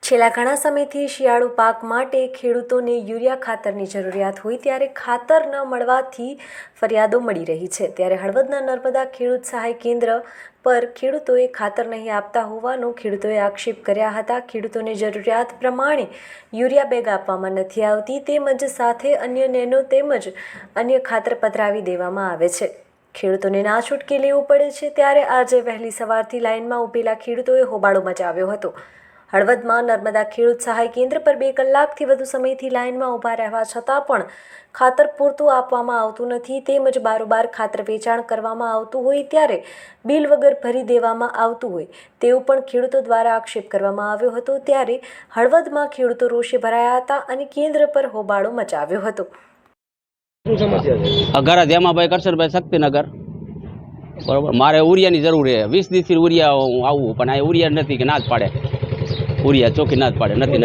છેલ્લા ઘણા સમયથી શિયાળુ પાક માટે ખેડૂતોને યુરિયા ખાતરની જરૂરિયાત હોય ત્યારે ખાતર ન મળવાથી ફરિયાદો મળી રહી છે। ત્યારે હળવદના નર્મદા ખેડૂત સહાય કેન્દ્ર પર ખેડૂતોએ ખાતર નહીં આપતા હોવાનો ખેડૂતોએ આક્ષેપ કર્યા હતા। ખેડૂતોને જરૂરિયાત પ્રમાણે યુરિયા બેગ આપવામાં નથી આવતી તેમજ સાથે અન્ય નેનો તેમજ અન્ય ખાતર પધરાવી દેવામાં આવે છે। ખેડૂતોને ના છૂટકે લેવું પડે છે। ત્યારે આજે વહેલી સવારથી લાઇનમાં ઊભેલા ખેડૂતોએ હોબાળો મચાવ્યો હતો। હળવદમાં નર્મદા ખેડૂત સહાય કેન્દ્ર પર 2 કલાકથી વધુ સમયથી લાઇનમાં ઊભા રહેવા છતાં પણ ખાતર પૂરતું આપવામાં આવતું નથી તેમજ બારોબાર ખાતર વેચાણ કરવામાં આવતું હોય ત્યારે બિલ વગર ભરી દેવામાં આવતું હોય તેવું પણ ખેડૂતો દ્વારા આક્ષેપ કરવામાં આવ્યો હતો। ત્યારે હળવદમાં ખેડૂતો રોષે ભરાયા હતા અને કેન્દ્ર પર હોબાળો મચાવ્યો હતો। અઘારા ધ્યામાભાઈ કરશનભાઈ શક્તિનગર બરોબર। મારે ઉરિયાની જરૂર છે 20 દિવસથી ઉરિયા આવું પણ આ ઉરિયા નથી કે ના જ પાડે ઉરિયા ચોખ્ખી ના જ પાડે નથી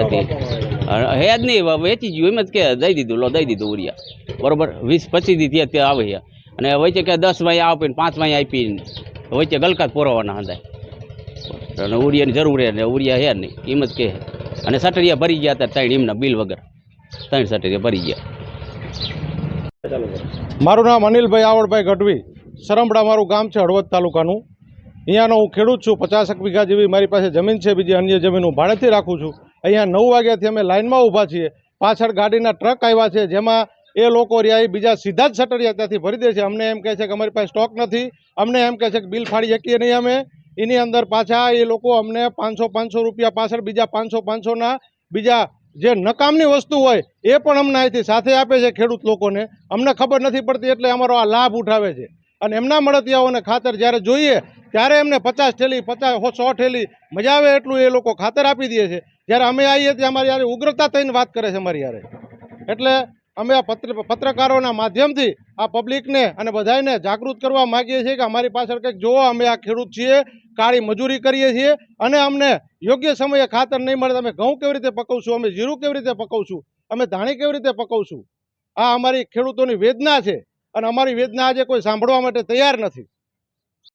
હે જ નહીં વેચી ગયું એમ જ કે દઈ દીધું ઉરિયા બરોબર 20-25 દી ત્યાં આવે છે અને વચ્ચે કે 10 વાય આપીને 5 વાય આપીને વચ્ચે ગલકાત પોરવાના હંધાય અને ઉરિયાની જરૂર છે ને ઉરિયા હે નહીં એમ જ કે અને સટરિયા ભરી ગયા હતા 3 એમના બિલ વગર 3 સટરિયા ભરી ગયા। મારું નામ અનિલભાઈ આવડભાઈ ગઢવી, સરમડા મારું ગામ છે હળવદ તાલુકાનું। અહીંયાનો હું ખેડૂત છું। 50 વીઘા જેવી મારી પાસે જમીન છે, બીજી અન્ય જમીન હું ભાડેથી રાખું છું। અહીંયા 9 વાગ્યાથી અમે લાઇનમાં ઊભા છીએ। પાછળ ગાડીના ટ્રક આવ્યા છે જેમાં એ લોકો રહ્યા બીજા સીધા જ સટરિયા ત્યાંથી ભરી દે છે। અમને એમ કહે છે કે અમારી પાસે સ્ટોક નથી, અમને એમ કહે છે કે બિલ ફાડી શકીએ નહીં અમે। એની અંદર પાછા એ લોકો અમને 500 રૂપિયા પાછળ બીજા 500ના બીજા જે નકામની વસ્તુ હોય એ પણ અમને અહીંથી સાથે આપે છે ખેડૂત લોકોને। અમને ખબર નથી પડતી એટલે અમારો આ લાભ ઉઠાવે છે અને એમના મળતિયાઓને ખાતર જ્યારે જોઈએ ત્યારે એમને 50 થેલી 100 થેલી મજા આવે એટલું એ લોકો ખાતર આપી દે છે। જ્યારે અમે આવીએ ત્યારે અમારી યારે ઉગ્રતા થઈને વાત કરે છે અમારી યારે। એટલે અમે આ પત્રકારોના માધ્યમથી આ પબ્લિકને અને બધાને જાગૃત કરવા માગીએ છીએ કે અમારી પાછળ કંઈક જોવો। અમે આ ખેડૂત છીએ, કાળી મજૂરી કરીએ છીએ અને અમને યોગ્ય સમયે ખાતર નહીં મળે અમે ઘઉં કેવી રીતે પકવશું, અમે જીરું કેવી રીતે પકવશું, અમે ધાણી કેવી રીતે પકવશું। આ અમારી ખેડૂતોની વેદના છે અને અમારી વેદના આજે કોઈ સાંભળવા માટે તૈયાર નથી।